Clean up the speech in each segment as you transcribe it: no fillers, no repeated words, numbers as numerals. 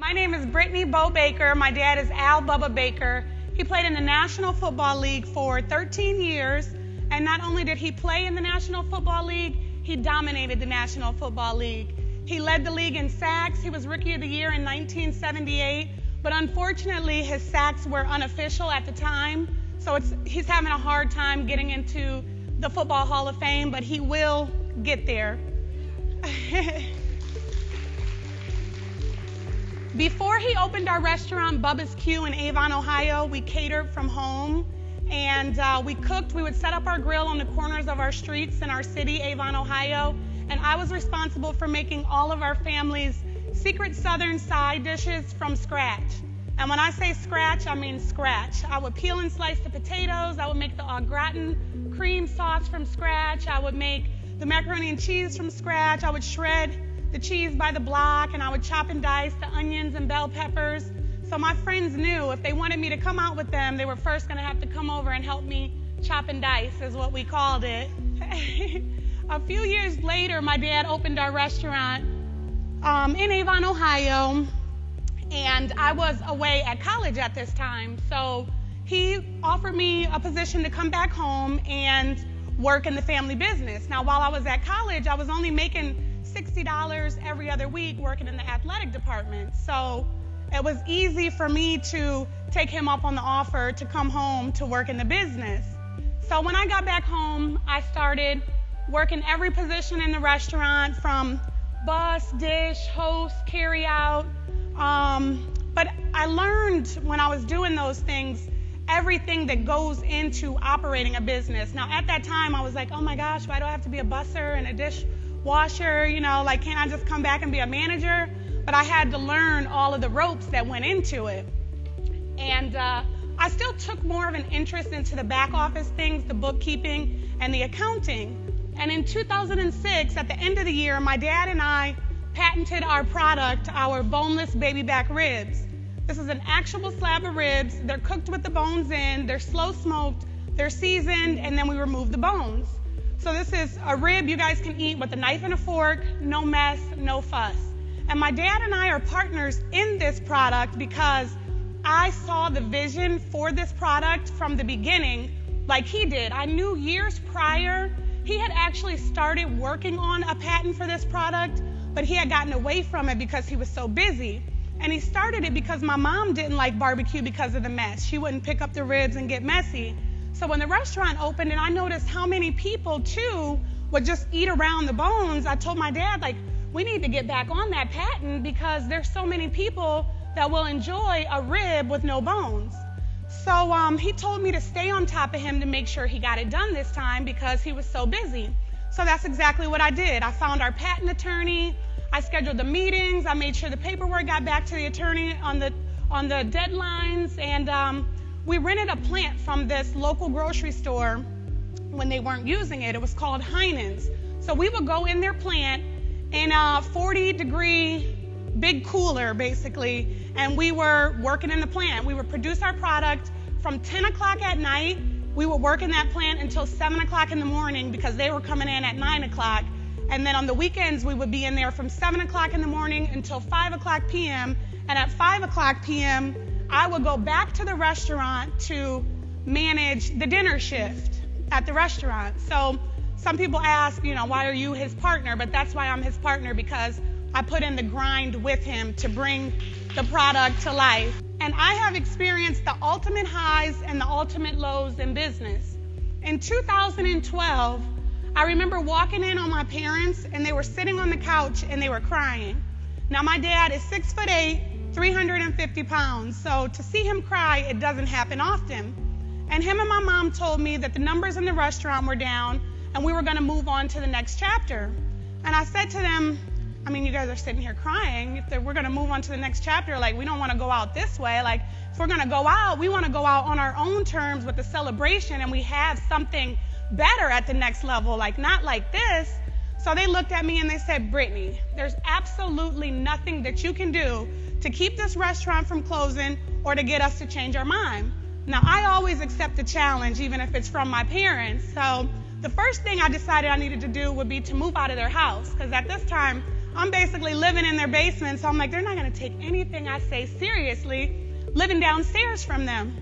My name is Brittani Bo Baker. My dad is Al Bubba Baker. He played in the National Football League for 13 years, and not only did he play in the National Football League, he dominated the National Football League. He led the league in sacks. He was Rookie of the Year in 1978, but unfortunately his sacks were unofficial at the time, so he's having a hard time getting into the Football Hall of Fame, but he will get there. Before he opened our restaurant, Bubba's Q in Avon, Ohio, we catered from home, and we cooked. We would set up our grill on the corners of our streets in our city, Avon, Ohio, and I was responsible for making all of our family's secret Southern side dishes from scratch. And when I say scratch, I mean scratch. I would peel and slice the potatoes. I would make the au gratin cream sauce from scratch. I would make the macaroni and cheese from scratch. I would shred the cheese by the block, and I would chop and dice the onions and bell peppers. So my friends knew if they wanted me to come out with them, they were first going to have to come over and help me chop and dice, is what we called it. A few years later, my dad opened our restaurant in Avon, Ohio, and I was away at college at this time. So he offered me a position to come back home and work in the family business. Now, while I was at college, I was only making $60 every other week working in the athletic department. So it was easy for me to take him up on the offer to come home to work in the business. So when I got back home, I started working every position in the restaurant, from bus, dish, host, carry out. But I learned when I was doing those things, everything that goes into operating a business. Now at that time I was like, oh my gosh, why do I have to be a busser and a dishwasher? You know, like, can't I just come back and be a manager? But I had to learn all of the ropes that went into it. And I still took more of an interest into the back office things, the bookkeeping and the accounting. And in 2006, at the end of the year, my dad and I patented our product, our boneless baby back ribs. This is an actual slab of ribs. They're cooked with the bones in, they're slow smoked, they're seasoned, and then we remove the bones. So this is a rib you guys can eat with a knife and a fork, no mess, no fuss. And my dad and I are partners in this product because I saw the vision for this product from the beginning like he did. I knew years prior he had actually started working on a patent for this product, but he had gotten away from it because he was so busy. And he started it because my mom didn't like barbecue because of the mess. She wouldn't pick up the ribs and get messy. So when the restaurant opened and I noticed how many people too would just eat around the bones, I told my dad, like, we need to get back on that patent because there's so many people that will enjoy a rib with no bones. So he told me to stay on top of him to make sure he got it done this time because he was so busy. So that's exactly what I did. I found our patent attorney. I scheduled the meetings. I made sure the paperwork got back to the attorney on the deadlines. And we rented a plant from this local grocery store when they weren't using it. It was called Heinen's. So we would go in their plant in a 40-degree big cooler, basically, and we were working in the plant. We would produce our product from 10 o'clock at night. We would work in that plant until 7 o'clock in the morning because they were coming in at 9 o'clock. And then on the weekends, we would be in there from 7 o'clock in the morning until 5 o'clock p.m. And at 5 o'clock p.m., I would go back to the restaurant to manage the dinner shift at the restaurant. So some people ask, you know, why are you his partner? But that's why I'm his partner, because I put in the grind with him to bring the product to life. And I have experienced the ultimate highs and the ultimate lows in business. In 2012, I remember walking in on my parents and they were sitting on the couch and they were crying. Now my dad is 6'8", 350 pounds. So to see him cry, it doesn't happen often. And him and my mom told me that the numbers in the restaurant were down and we were going to move on to the next chapter. And I said to them, I mean, you guys are sitting here crying. If we're going to move on to the next chapter, like, we don't want to go out this way. Like, if we're going to go out, we want to go out on our own terms with the celebration, and we have something better at the next level, like, not like this. So they looked at me and they said, Brittani, there's absolutely nothing that you can do to keep this restaurant from closing or to get us to change our mind. Now, I always accept the challenge, even if it's from my parents. So the first thing I decided I needed to do would be to move out of their house, because at this time, I'm basically living in their basement, so I'm like, they're not going to take anything I say seriously, living downstairs from them.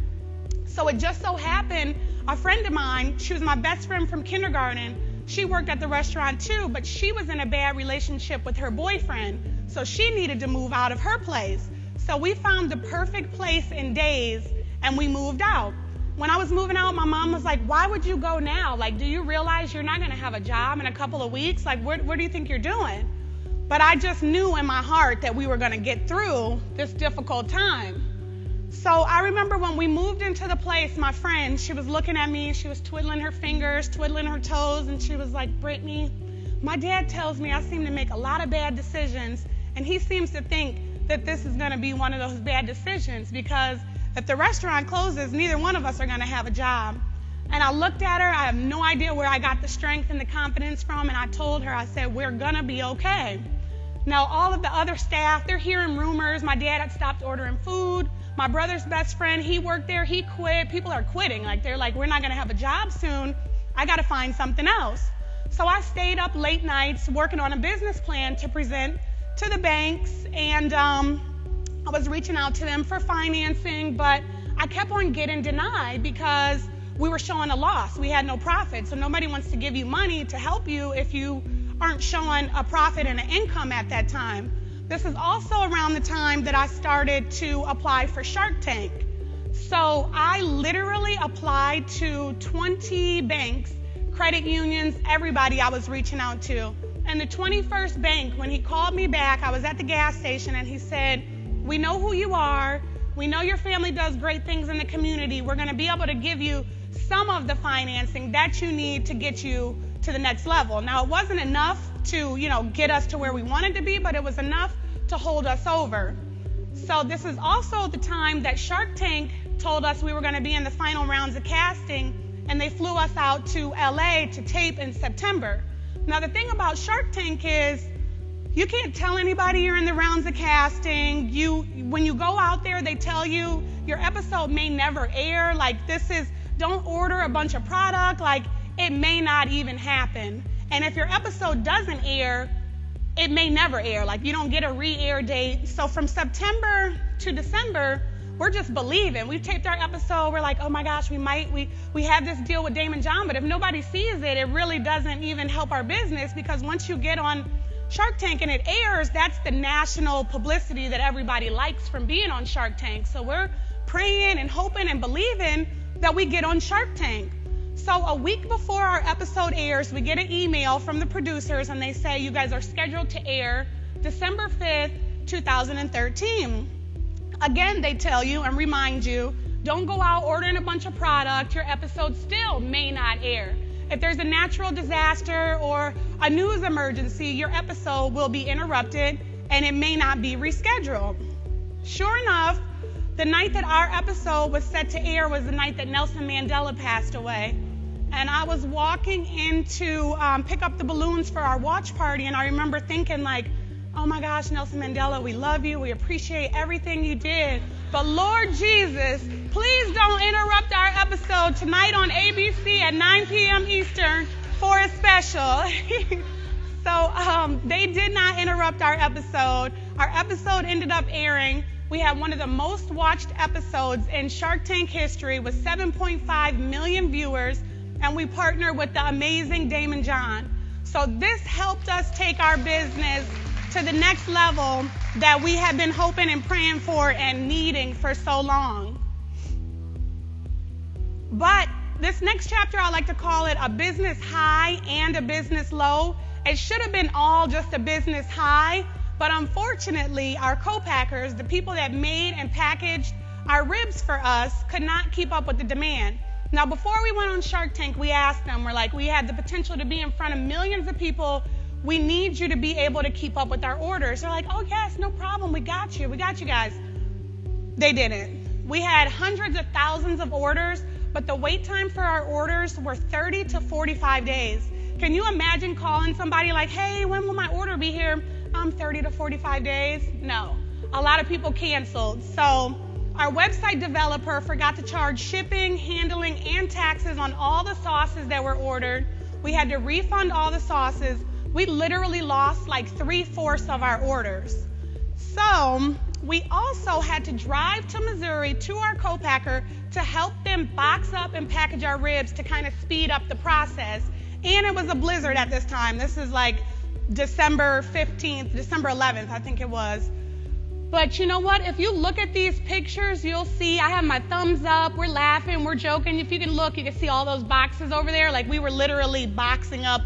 So it just so happened, a friend of mine, she was my best friend from kindergarten, she worked at the restaurant too, but she was in a bad relationship with her boyfriend, so she needed to move out of her place. So we found the perfect place in days, and we moved out. When I was moving out, my mom was like, why would you go now? Like, do you realize you're not going to have a job in a couple of weeks? Like, what do you think you're doing? But I just knew in my heart that we were going to get through this difficult time. So I remember when we moved into the place, my friend, she was looking at me, she was twiddling her fingers, twiddling her toes, and she was like, Brittani, my dad tells me I seem to make a lot of bad decisions, and he seems to think that this is going to be one of those bad decisions because if the restaurant closes, neither one of us are going to have a job. And I looked at her, I have no idea where I got the strength and the confidence from, and I told her, I said, we're going to be okay. Now, all of the other staff, they're hearing rumors. My dad had stopped ordering food. My brother's best friend, he worked there, he quit. People are quitting. Like, they're like, we're not going to have a job soon. I got to find something else. So I stayed up late nights working on a business plan to present to the banks, and I was reaching out to them for financing, but I kept on getting denied because we were showing a loss. We had no profit, so nobody wants to give you money to help you if you aren't showing a profit and an income at that time. This is also around the time that I started to apply for Shark Tank. So I literally applied to 20 banks, credit unions, everybody I was reaching out to. And the 21st bank, when he called me back, I was at the gas station, and he said, we know who you are. We know your family does great things in the community. We're going to be able to give you some of the financing that you need to get you to the next level. Now, it wasn't enough to, get us to where we wanted to be, but it was enough to hold us over. So this is also the time that Shark Tank told us we were going to be in the final rounds of casting, and they flew us out to LA to tape in September. Now, the thing about Shark Tank is you can't tell anybody you're in the rounds of casting. When you go out there, they tell you your episode may never air. Like, don't order a bunch of product. Like, it may not even happen. And if your episode doesn't air, it may never air. Like, you don't get a re-air date. So from September to December, we're just believing. We taped our episode. We're like, oh my gosh, we have this deal with Damon John, but if nobody sees it, it really doesn't even help our business, because once you get on Shark Tank and it airs, that's the national publicity that everybody likes from being on Shark Tank. So we're praying and hoping and believing that we get on Shark Tank. So a week before our episode airs, we get an email from the producers, and they say, you guys are scheduled to air December 5th, 2013. Again, they tell you and remind you, don't go out ordering a bunch of product. Your episode still may not air. If there's a natural disaster or a news emergency, your episode will be interrupted and it may not be rescheduled. Sure enough, the night that our episode was set to air was the night that Nelson Mandela passed away. And I was walking in to pick up the balloons for our watch party, and I remember thinking, like, oh my gosh, Nelson Mandela, we love you. We appreciate everything you did. But Lord Jesus, please don't interrupt our episode tonight on ABC at 9 p.m. Eastern for a special. So they did not interrupt our episode. Our episode ended up airing. We had one of the most watched episodes in Shark Tank history with 7.5 million viewers, and we partnered with the amazing Damon John. So this helped us take our business to the next level that we have been hoping and praying for and needing for so long. But this next chapter, I like to call it a business high and a business low. It should have been all just a business high, but unfortunately, our co-packers, the people that made and packaged our ribs for us, could not keep up with the demand. Now, before we went on Shark Tank, we asked them, we're like, we had the potential to be in front of millions of people. We need you to be able to keep up with our orders. They're like, oh, yes, no problem. We got you guys. They didn't. We had hundreds of thousands of orders, but the wait time for our orders were 30 to 45 days. Can you imagine calling somebody like, hey, when will my order be here? 30 to 45 days? No. A lot of people canceled. So our website developer forgot to charge shipping, handling, and taxes on all the sauces that were ordered. We had to refund all the sauces. we literally lost like 3/4 of our orders. So we also had to drive to Missouri to our co-packer to help them box up and package our ribs to kind of speed up the process. And it was a blizzard at this time. This is like December 15th, December 11th, I think it was. But you know what? If you look at these pictures, you'll see I have my thumbs up. We're laughing, we're joking. If you can look, you can see all those boxes over there. Like we were literally boxing up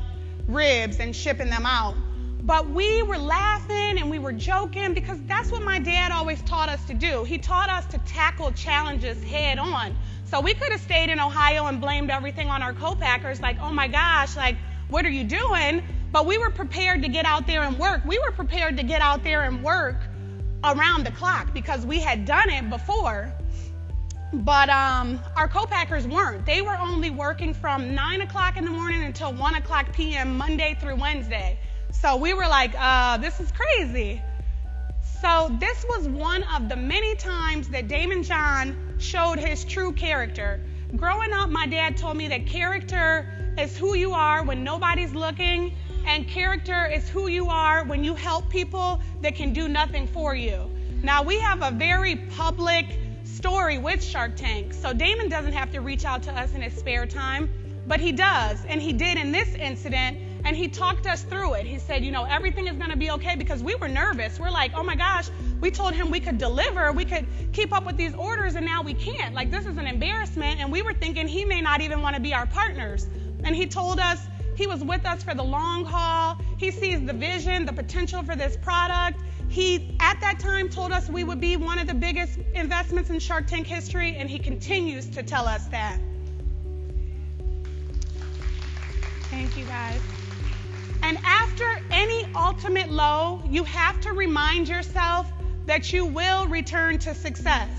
ribs and shipping them out. But we were laughing and we were joking because that's what my dad always taught us to do. He taught us to tackle challenges head on. So we could have stayed in Ohio and blamed everything on our co-packers, like, oh my gosh, like, what are you doing? But we were prepared to get out there and work. We were prepared to get out there and work around the clock because we had done it before. But our co-packers weren't. They were only working from 9 o'clock in the morning until 1 o'clock p.m. Monday through Wednesday. So we were like, this is crazy. So this was one of the many times that Damon John showed his true character. Growing up, my dad told me that character is who you are when nobody's looking, and character is who you are when you help people that can do nothing for you. Now, we have a very public story with Shark Tank, so Damon doesn't have to reach out to us in his spare time, but he does, and he did in this incident. And he talked us through it. He said, you know, everything is going to be okay, because we were nervous. We're like, oh my gosh, we told him we could deliver, we could keep up with these orders, and now we can't. Like, this is an embarrassment. And we were thinking he may not even want to be our partners. And he told us he was with us for the long haul. He sees the vision, the potential for this product. He, at that time, told us we would be one of the biggest investments in Shark Tank history, and he continues to tell us that. Thank you, guys. And after any ultimate low, you have to remind yourself that you will return to success.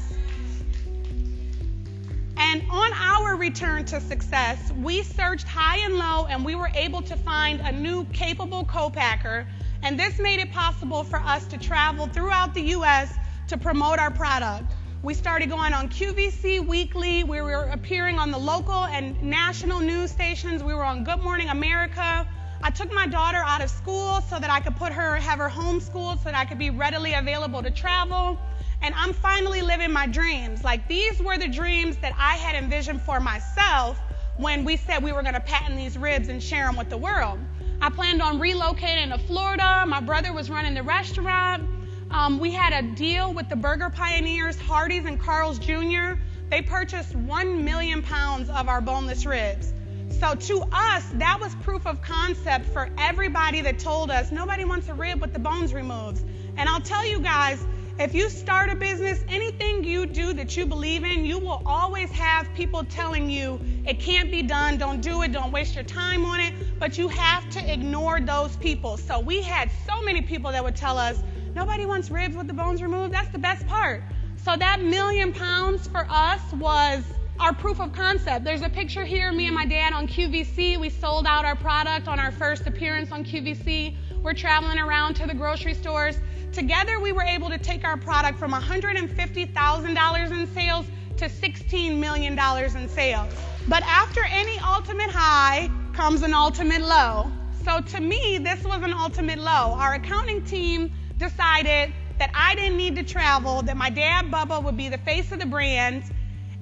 And on our return to success, we searched high and low, and we were able to find a new capable co-packer. And this made it possible for us to travel throughout the U.S. to promote our product. We started going on QVC Weekly. We were appearing on the local and national news stations. We were on Good Morning America. I took my daughter out of school so that I could have her homeschooled so that I could be readily available to travel. And I'm finally living my dreams. Like, these were the dreams that I had envisioned for myself when we said we were going to patent these ribs and share them with the world. I planned on relocating to Florida. My brother was running the restaurant. We had a deal with the burger pioneers, Hardee's and Carl's Jr. They purchased 1 million pounds of our boneless ribs. So to us, that was proof of concept for everybody that told us nobody wants a rib with the bones removed. And I'll tell you guys, if you start a business, anything you do that you believe in, you will always have people telling you it can't be done, don't do it, don't waste your time on it, but you have to ignore those people. So we had so many people that would tell us, nobody wants ribs with the bones removed, that's the best part. So that 1 million pounds for us was our proof of concept. There's a picture here, me and my dad on QVC. We sold out our product on our first appearance on QVC. We're traveling around to the grocery stores. Together, we were able to take our product from $150,000 in sales to $16 million in sales. But after any ultimate high comes an ultimate low. So to me, this was an ultimate low. Our accounting team decided that I didn't need to travel, that my dad, Bubba, would be the face of the brand,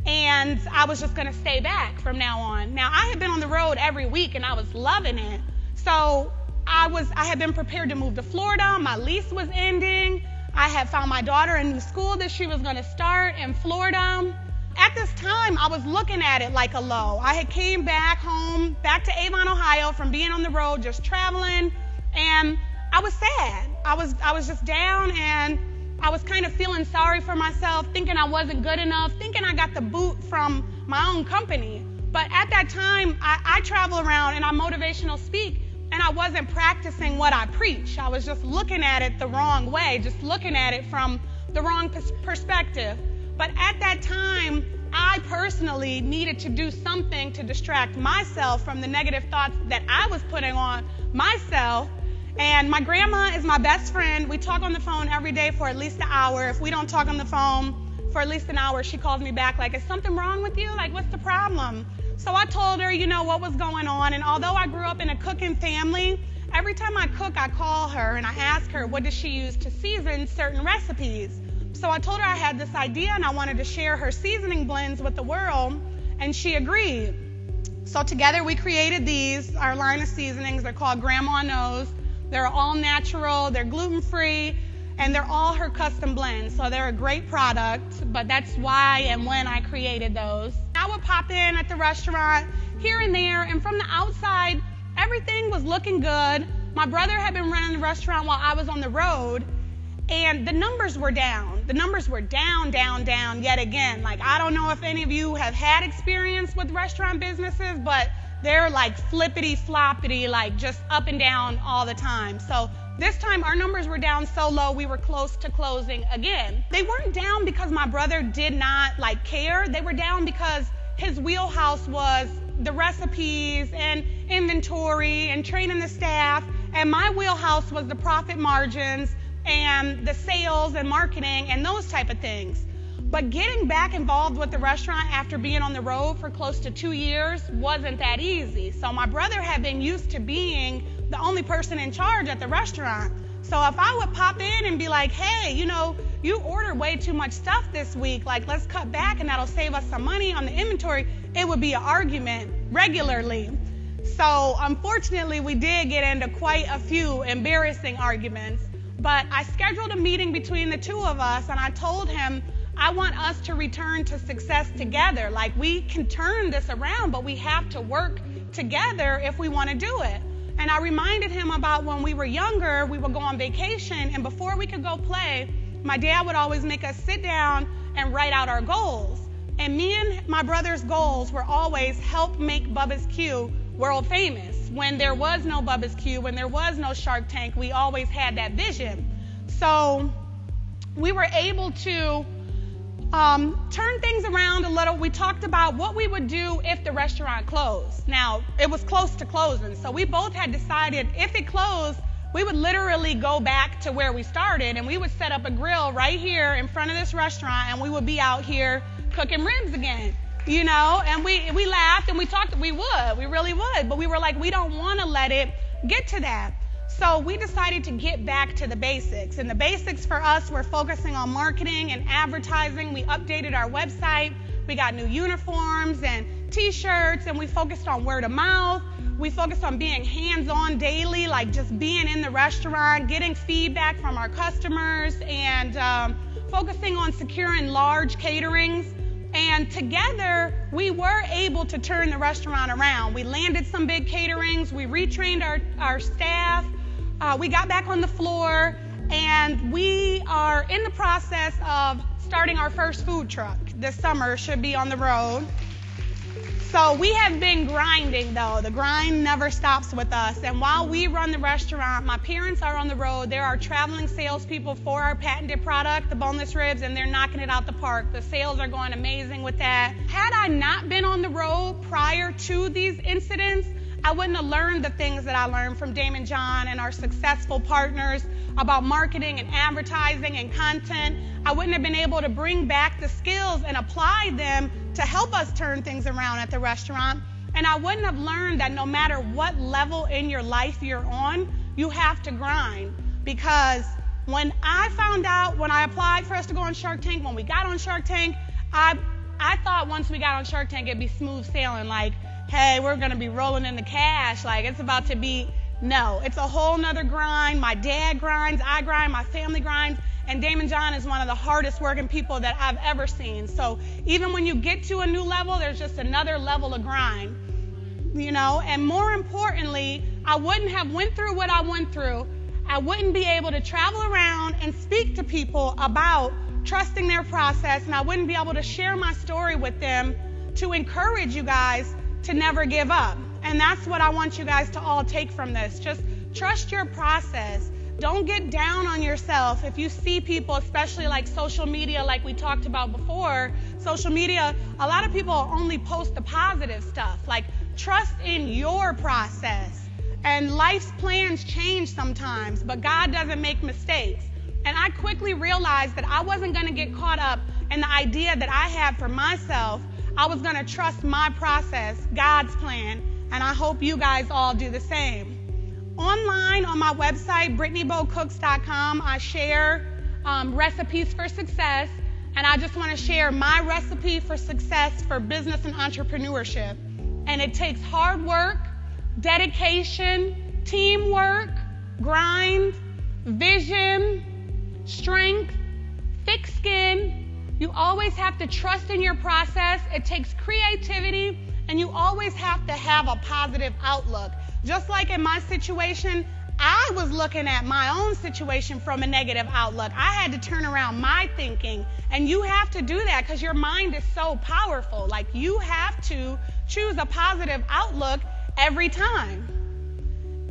and I was just going to stay back from now on. Now, I had been on the road every week, and I was loving it. So I had been prepared to move to Florida. My lease was ending. I had found my daughter a new school that she was going to start in Florida. At this time, I was looking at it like a low. I had came back home, back to Avon, Ohio, from being on the road, just traveling, and I was sad. I was just down, and I was kind of feeling sorry for myself, thinking I wasn't good enough, thinking I got the boot from my own company. But at that time, I travel around and I motivational speak, and I wasn't practicing what I preach. I was just looking at it the wrong way, just looking at it from the wrong perspective. But at that time, I personally needed to do something to distract myself from the negative thoughts that I was putting on myself. And my grandma is my best friend. We talk on the phone every day for at least an hour. If we don't talk on the phone for at least an hour, she calls me back like, is something wrong with you? Like, what's the problem? So I told her, what was going on. And although I grew up in a cooking family, every time I cook, I call her and I ask her what does she use to season certain recipes. So I told her I had this idea and I wanted to share her seasoning blends with the world, and she agreed. So together we created these, our line of seasonings. They're called Grandma Knows. They're all natural, they're gluten-free, and they're all her custom blends. So they're a great product, but that's why and when I created those. I would pop in at the restaurant here and there, and from the outside, everything was looking good. My brother had been running the restaurant while I was on the road, and the numbers were down. The numbers were down yet again. Like, I don't know if any of you have had experience with restaurant businesses, but they're like flippity-floppity, like just up and down all the time. So this time our numbers were down so low we were close to closing again. They weren't down because my brother did not care. They were down because his wheelhouse was the recipes and inventory and training the staff, and my wheelhouse was the profit margins and the sales and marketing and those type of things. But getting back involved with the restaurant after being on the road for close to 2 years wasn't that easy. So my brother had been used to being the only person in charge at the restaurant. So if I would pop in and be like, hey, you ordered way too much stuff this week, like let's cut back and that'll save us some money on the inventory, it would be an argument regularly. So unfortunately, we did get into quite a few embarrassing arguments. But I scheduled a meeting between the two of us, and I told him, I want us to return to success together. Like, we can turn this around, but we have to work together if we want to do it. And I reminded him about when we were younger, we would go on vacation, and before we could go play, my dad would always make us sit down and write out our goals. And me and my brother's goals were always help make Bubba's Q world famous. When there was no Bubba's Q, when there was no Shark Tank, we always had that vision. So we were able to turn things around a little. We talked about what we would do if the restaurant closed. Now, it was close to closing, so we both had decided if it closed, we would literally go back to where we started, and we would set up a grill right here in front of this restaurant, and we would be out here cooking ribs again. And we laughed and we talked, we really would, but we were like, we don't want to let it get to that. So we decided to get back to the basics, and the basics for us were focusing on marketing and advertising. We updated our website, we got new uniforms and t-shirts, and we focused on word of mouth. We focused on being hands-on daily, like just being in the restaurant, getting feedback from our customers, and focusing on securing large caterings. And together, we were able to turn the restaurant around. We landed some big caterings, we retrained our staff, we got back on the floor, and we are in the process of starting our first food truck. This summer should be on the road. So we have been grinding, though. The grind never stops with us. And while we run the restaurant, my parents are on the road. There are traveling salespeople for our patented product, the boneless ribs, and they're knocking it out the park. The sales are going amazing with that. Had I not been on the road prior to these incidents, I wouldn't have learned the things that I learned from Damon John and our successful partners about marketing and advertising and content. I wouldn't have been able to bring back the skills and apply them to help us turn things around at the restaurant. And I wouldn't have learned that no matter what level in your life you're on, you have to grind. Because when I found out, when I applied for us to go on Shark Tank, when we got on Shark Tank, I thought once we got on Shark Tank, it'd be smooth sailing. Like, hey, we're going to be rolling in the cash. Like, it's about to be, no. It's a whole nother grind. My dad grinds, I grind, my family grinds. And Damon John is one of the hardest working people that I've ever seen. So even when you get to a new level, there's just another level of grind, and more importantly, I wouldn't have went through what I went through. I wouldn't be able to travel around and speak to people about trusting their process, and I wouldn't be able to share my story with them to encourage you guys to never give up. And that's what I want you guys to all take from this. Just trust your process. Don't get down on yourself. If you see people, especially like social media, like we talked about before, social media, a lot of people only post the positive stuff. Like, trust in your process. And life's plans change sometimes, but God doesn't make mistakes. And I quickly realized that I wasn't going to get caught up in the idea that I had for myself. I was going to trust my process, God's plan, and I hope you guys all do the same. Online on my website, BrittanyBowCooks.com, I share recipes for success, and I just want to share my recipe for success for business and entrepreneurship. And it takes hard work, dedication, teamwork, grind, vision, strength, thick skin. You always have to trust in your process. It takes creativity, and you always have to have a positive outlook. Just like in my situation, I was looking at my own situation from a negative outlook. I had to turn around my thinking, and you have to do that because your mind is so powerful. Like, you have to choose a positive outlook every time.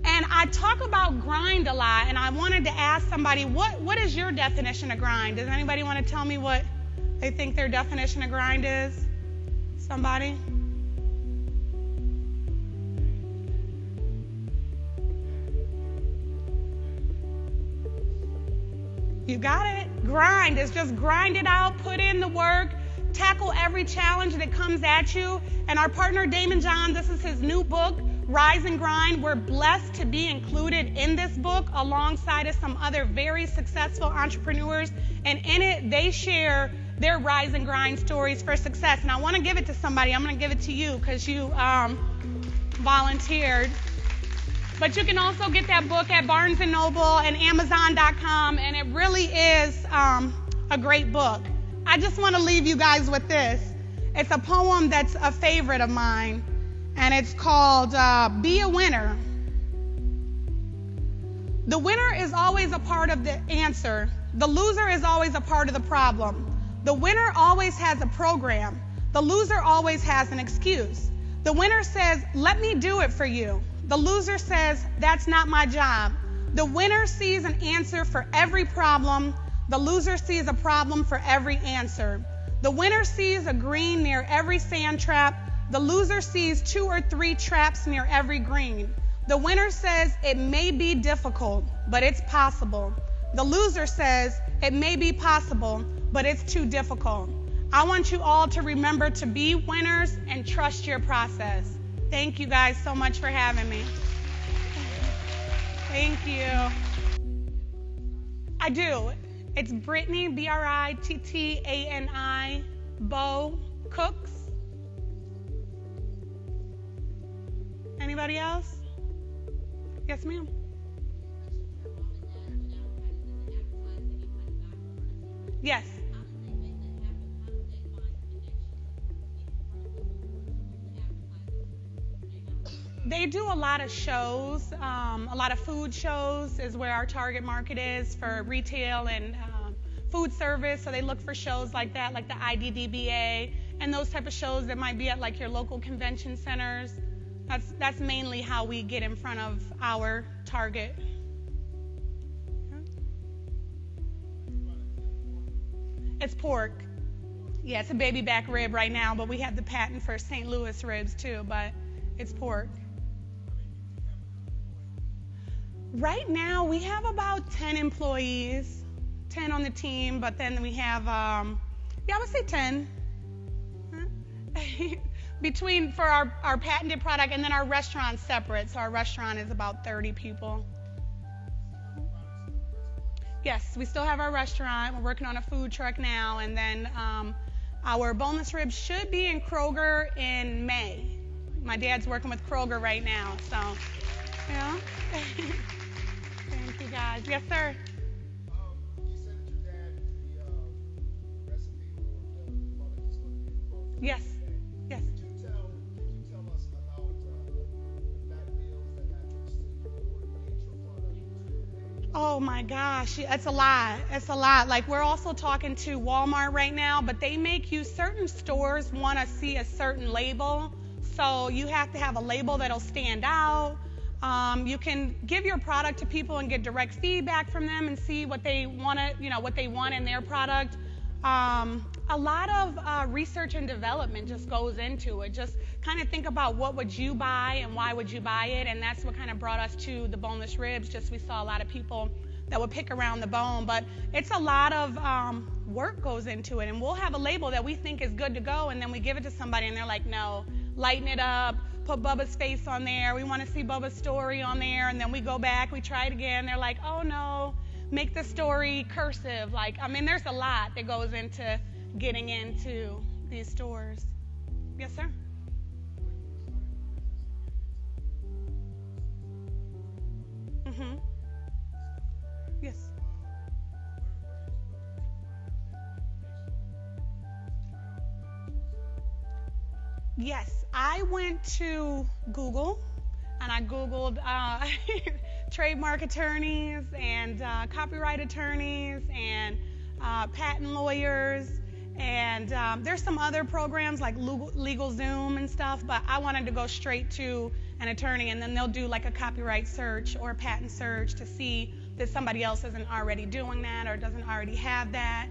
And I talk about grind a lot, and I wanted to ask somebody, what is your definition of grind? Does anybody want to tell me what they think their definition of grind is? Somebody? You got it. Grind is just grind it out, put in the work, tackle every challenge that comes at you. And our partner, Damon John, this is his new book, Rise and Grind. We're blessed to be included in this book alongside of some other very successful entrepreneurs. And in it, they share their rise and grind stories for success. And I want to give it to somebody. I'm going to give it to you because you volunteered. But you can also get that book at Barnes & Noble and Amazon.com, and it really is a great book. I just want to leave you guys with this. It's a poem that's a favorite of mine, and it's called Be a Winner. The winner is always a part of the answer. The loser is always a part of the problem. The winner always has a program. The loser always has an excuse. The winner says, let me do it for you. The loser says, that's not my job. The winner sees an answer for every problem. The loser sees a problem for every answer. The winner sees a green near every sand trap. The loser sees 2 or 3 traps near every green. The winner says, it may be difficult, but it's possible. The loser says, it may be possible, but it's too difficult. I want you all to remember to be winners and trust your process. Thank you guys so much for having me. Thank you. I do. It's Brittany, Brittani, Bow Cooks. Anybody else? Yes, ma'am. Yes. They do a lot of shows, a lot of food shows is where our target market is for retail and food service. So they look for shows like that, like the IDDBA, and those type of shows that might be at like your local convention centers. That's mainly how we get in front of our target. It's pork. Yeah, it's a baby back rib right now, but we have the patent for St. Louis ribs too, but it's pork. Right now, we have about 10 employees, 10 on the team, but then we have, I would say 10. For our patented product, and then our restaurant's separate, so our restaurant is about 30 people. Yes, we still have our restaurant. We're working on a food truck now, and then our boneless ribs should be in Kroger in May. My dad's working with Kroger right now, so, yeah. Thank you, guys. Yes, sir. You said that your dad, the recipe or the product is going to be in Kroger. Yes. Yes. Could you tell us about that meals that happens to coordinate your product? Oh my gosh, it's a lot. It's a lot. Like, we're also talking to Walmart right now, but they make you, certain stores want to see a certain label, so you have to have a label that'll stand out. You can give your product to people and get direct feedback from them and see what they want what they want in their product. A lot of research and development just goes into it. Just kind of think about what would you buy and why would you buy it, and that's what kind of brought us to the boneless ribs. Just we saw a lot of people that would pick around the bone, but it's a lot of work goes into it, and we'll have a label that we think is good to go, and then we give it to somebody and they're like, no, lighten it up, put Bubba's face on there. We want to see Bubba's story on there. And then we go back, we try it again. They're like, oh, no, make the story cursive. Like, I mean, there's a lot that goes into getting into these stores. Yes, sir? Mm-hmm. Yes. Yes, I went to Google and I Googled trademark attorneys and copyright attorneys and patent lawyers. And there's some other programs like LegalZoom and stuff, but I wanted to go straight to an attorney, and then they'll do like a copyright search or a patent search to see that somebody else isn't already doing that or doesn't already have that.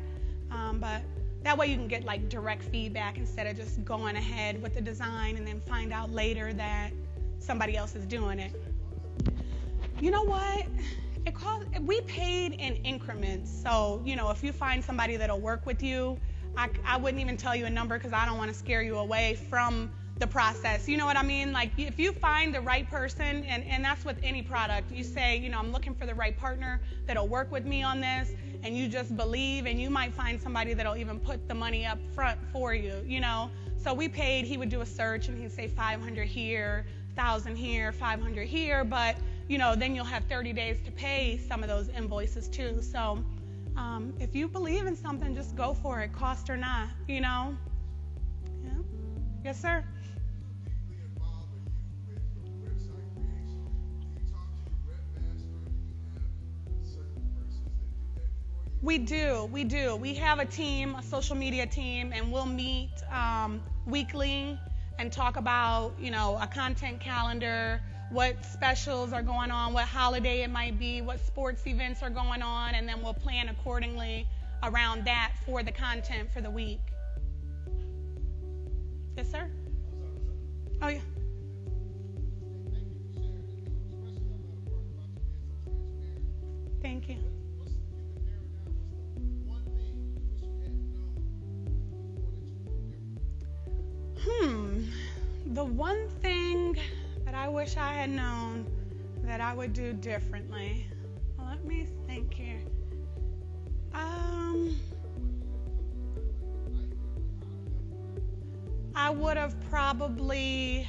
But that way you can get like direct feedback instead of just going ahead with the design and then find out later that somebody else is doing it. You know what? We paid in increments. So, if you find somebody that'll work with you, I wouldn't even tell you a number because I don't want to scare you away from the process. You know what I mean? Like, if you find the right person, and that's with any product, you say, I'm looking for the right partner that'll work with me on this, and you just believe, and you might find somebody that'll even put the money up front for you, So we paid, he would do a search, and he'd say 500 here, 1,000 here, 500 here, but, then you'll have 30 days to pay some of those invoices too. So if you believe in something, just go for it, cost or not, Yeah. Yes, sir? We do. We have a team, a social media team, and we'll meet weekly and talk about, a content calendar, what specials are going on, what holiday it might be, what sports events are going on, and then we'll plan accordingly around that for the content for the week. Yes, sir? Oh, yeah. Thank you. The one thing that I wish I had known that I would do differently. Well, let me think here. I would have probably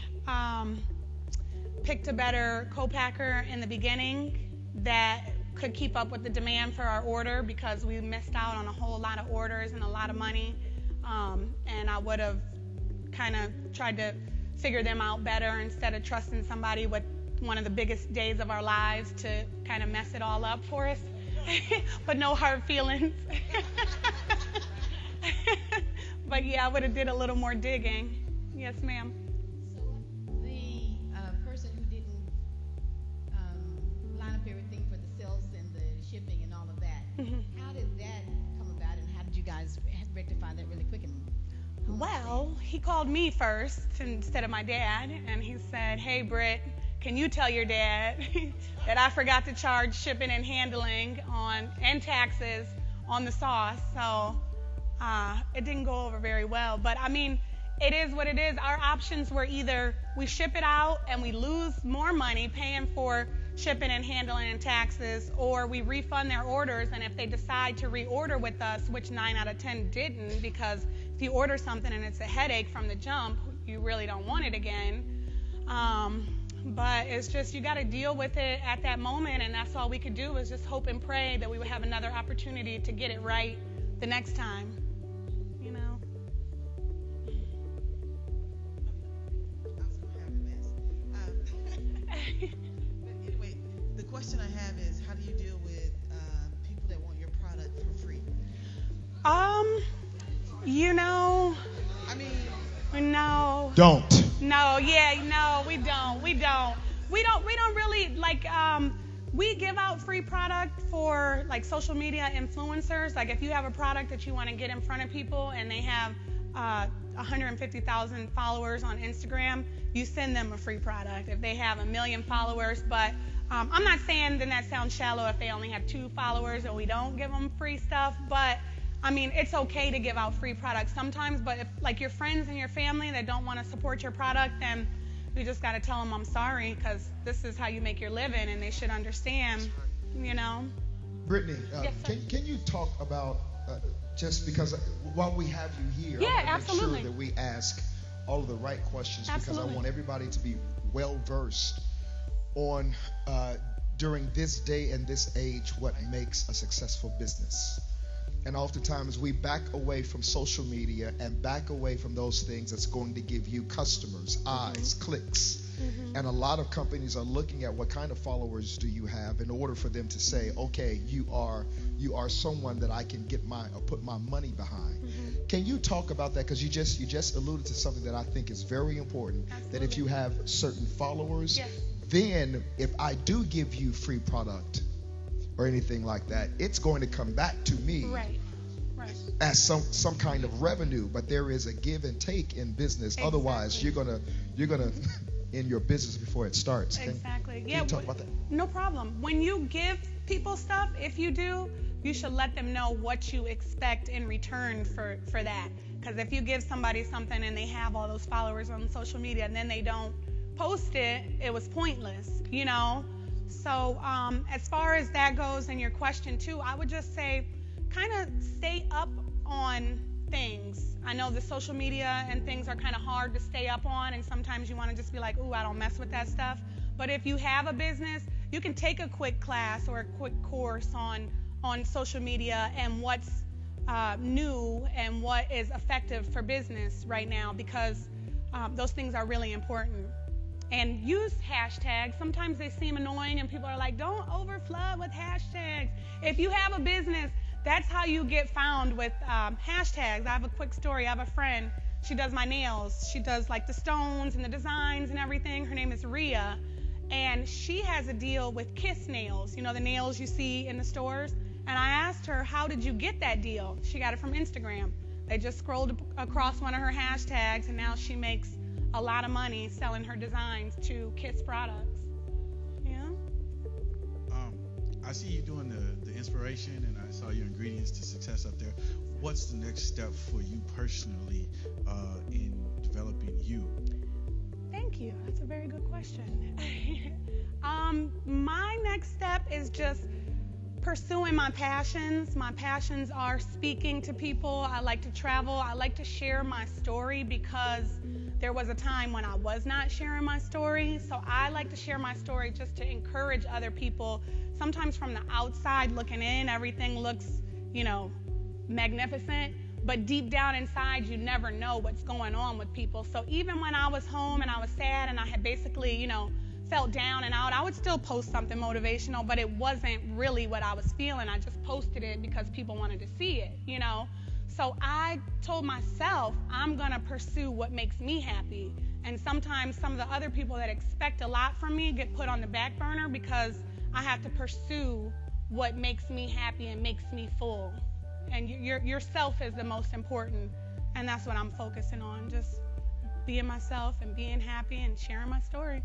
picked a better co-packer in the beginning that could keep up with the demand for our order, because we missed out on a whole lot of orders and a lot of money. And I would have kind of tried to figure them out better instead of trusting somebody with one of the biggest days of our lives to kind of mess it all up for us. But no hard feelings. But yeah, I would have did a little more digging. Yes, ma'am. So the person who didn't line up everything for the sales and the shipping and all of that, how did that come about, and how did you guys rectify that really quick? Well, he called me first instead of my dad, and he said, hey, Britt, can you tell your dad that I forgot to charge shipping and handling and taxes on the sauce? So it didn't go over very well. But, I mean, it is what it is. Our options were either we ship it out and we lose more money paying for shipping and handling and taxes, or we refund their orders, and if they decide to reorder with us, which 9 out of 10 didn't, because if you order something and it's a headache from the jump, you really don't want it again. But it's just, you got to deal with it at that moment, and that's all we could do, is just hope and pray that we would have another opportunity to get it right the next time. But anyway, the question I have is, how do you deal with people that want your product for free? I mean, no. Don't. No, yeah, no, we don't. We don't really like. We give out free product for like social media influencers. Like if you have a product that you want to get in front of people and they have 150,000 followers on Instagram, you send them a free product. If they have 1 million followers, but I'm not saying then that sounds shallow if they only have 2 followers or we don't give them free stuff, but I mean, it's okay to give out free products sometimes, but if like your friends and your family that don't want to support your product, then We just got to tell them I'm sorry because this is how you make your living, and they should understand, you know. Brittany, Yes, sir. can you talk about, just because while we have you here, Yeah, I want to absolutely. make sure that we ask all of the right questions because Absolutely. I want everybody to be well versed on, during this day and this age, what makes a successful business. And oftentimes we back away from social media and back away from those things that's going to give you customers, eyes, clicks. And a lot of companies are looking at what kind of followers do you have in order for them to say, okay, you are someone that I can get put my money behind. Can you talk about that? Because you just alluded to something that I think is very important. Absolutely. That if you have certain followers, Yes. then if I do give you free product or anything like that, it's going to come back to me Right. as some kind of revenue. But there is a give and take in business. Exactly. Otherwise, you're gonna end your business before it starts. Exactly. Can Yeah. you talk about that? No problem. When you give people stuff, if you do, you should let them know what you expect in return for that. Because if you give somebody something and they have all those followers on social media and then they don't post it, it was pointless, you know. So as far as that goes and your question too, I would just say kind of stay up on things. I know the social media and things are kind of hard to stay up on, and sometimes you want to just be like, ooh, I don't mess with that stuff. But if you have a business, you can take a quick class or a quick course on social media and what's new and what is effective for business right now, because those things are really important. And use hashtags. Sometimes they seem annoying and people are like, don't overflood with hashtags. If you have a business, that's how you get found with hashtags. I have a quick story. I have a friend. She does my nails. She does like the stones and the designs and everything. Her name is Rhea. And she has a deal with Kiss Nails, you know, the nails you see in the stores. And I asked her, how did you get that deal? She got it from Instagram. They just scrolled across one of her hashtags, and now she makes a lot of money selling her designs to Kiss products. Yeah. I see you doing the inspiration, and I saw your ingredients to success up there. What's the next step for you personally in developing you? Thank you. That's a very good question. My next step is just pursuing my passions. My passions are speaking to people. I like to travel. I like to share my story because there was a time when I was not sharing my story. So I like to share my story just to encourage other people. Sometimes from the outside looking in, everything looks, you know, magnificent. But deep down inside, you never know what's going on with people. So even when I was home and I was sad and I had basically, you know, felt down and out, I would still post something motivational, but it wasn't really what I was feeling. I just posted it because people wanted to see it, you know. So I told myself, I'm going to pursue what makes me happy. And sometimes some of the other people that expect a lot from me get put on the back burner because I have to pursue what makes me happy and makes me full. And yourself is the most important, and that's what I'm focusing on, just being myself and being happy and sharing my story.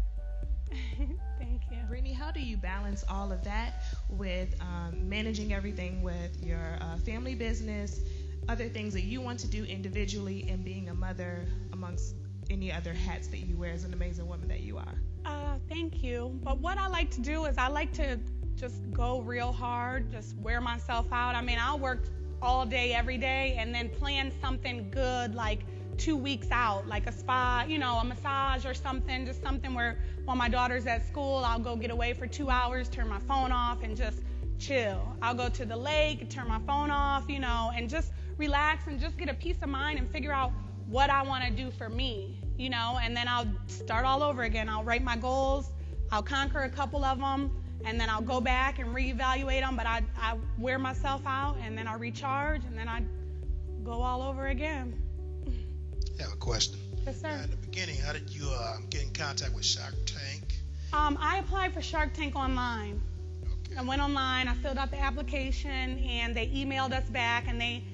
Thank you. Brittany, how do you balance all of that with managing everything with your family business, other things that you want to do individually, and being a mother amongst any other hats that you wear as an amazing woman that you are? Thank you. But what I like to do is I like to just go real hard, just wear myself out. I mean, I'll work all day, every day, and then plan something good like 2 weeks out, like a spa, you know, a massage or something, just something where while my daughter's at school, I'll go get away for 2 hours, turn my phone off, and just chill. I'll go to the lake, turn my phone off, you know, and just relax and just get a peace of mind and figure out what I want to do for me, you know, and then I'll start all over again. I'll write my goals, I'll conquer a couple of them, and then I'll go back and reevaluate them, but I wear myself out, and then I recharge, and then I go all over again. I have a question. Yes, sir. In the beginning, how did you get in contact with Shark Tank? I applied for Shark Tank online. Okay. I went online, I filled out the application, and they emailed us back, and they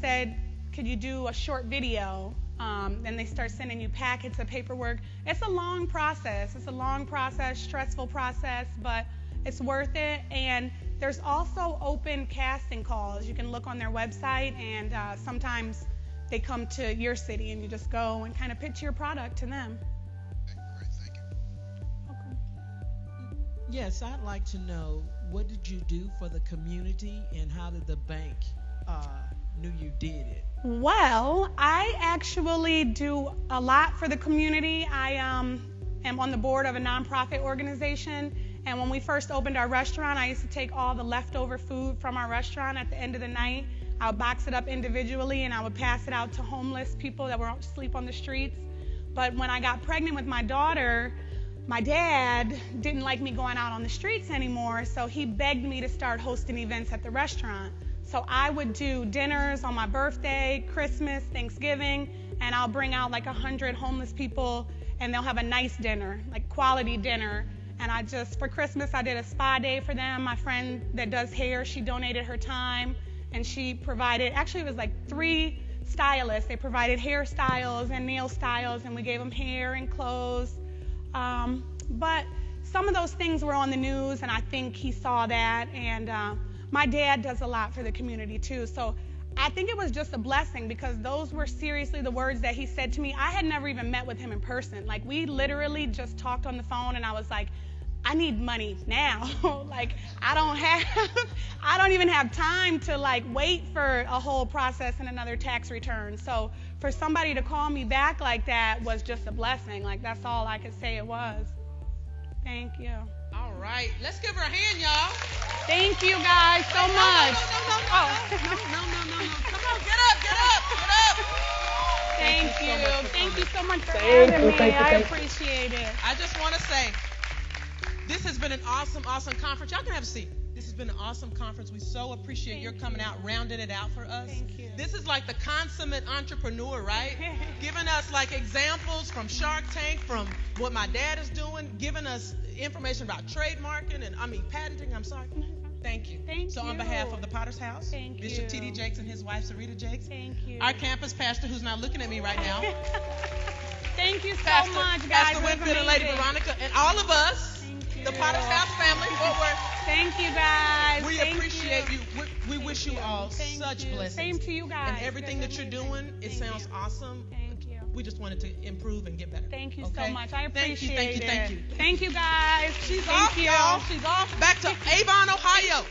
said, could you do a short video? Then they start sending you packets of paperwork. It's a long process. It's a long process, stressful process, but it's worth it. And there's also open casting calls. You can look on their website, and sometimes they come to your city, and you just go and kind of pitch your product to them. Yes, I'd like to know, what did you do for the community, and how did the bank knew you did it? Well, I actually do a lot for the community. I am on the board of a nonprofit organization, and when we first opened our restaurant, I used to take all the leftover food from our restaurant at the end of the night. I would box it up individually, and I would pass it out to homeless people that were asleep on the streets. But when I got pregnant with my daughter, my dad didn't like me going out on the streets anymore, so he begged me to start hosting events at the restaurant. So I would do dinners on my birthday, Christmas, Thanksgiving, and I'll bring out like 100 homeless people, and they'll have a nice dinner, like quality dinner. And for Christmas, I did a spa day for them. My friend that does hair, she donated her time, and she provided, actually it was like 3 stylists. They provided hairstyles and nail styles, and we gave them hair and clothes. But some of those things were on the news, and I think he saw that, and my dad does a lot for the community too. So I think it was just a blessing, because those were seriously the words that he said to me. I had never even met with him in person. Like, we literally just talked on the phone, and I was like, I need money now. Like, I don't even have time to like wait for a whole process and another tax return. So for somebody to call me back like that was just a blessing. Like, that's all I could say it was. Thank you. All right, let's give her a hand, y'all. Thank you guys so much. No. Come on, get up. Thank you. Thank you so much for having me. I appreciate it. I just want to say, this has been an awesome conference. Y'all can have a seat. This has been an awesome conference. We so appreciate your coming out, rounding it out for us. Thank you. This is like the consummate entrepreneur, right? Giving us like examples from Shark Tank, from what my dad is doing, giving us information about trademarking and patenting. I'm sorry. Thank you. Thank you. On behalf of the Potter's House, Thank Bishop you. T.D. Jakes and his wife, Sarita Jakes, Thank you. our campus pastor, who's not looking at me right now, Thank you so Pastor, much, guys. Pastor It was Winfield and Lady amazing. Veronica, and all of us, Thank you. the Potter's House family, Fort Worth. Thank you, guys. We Thank appreciate you. We wish you all Thank such you. blessings. Same to you guys. And everything that you're doing, it Thank sounds you. awesome. Thank you. We just wanted to improve and get better. Thank you Okay? so much. I appreciate Thank you. it. Thank you, guys. She's Thank off, you. y'all. She's off. Back to Avon, Ohio.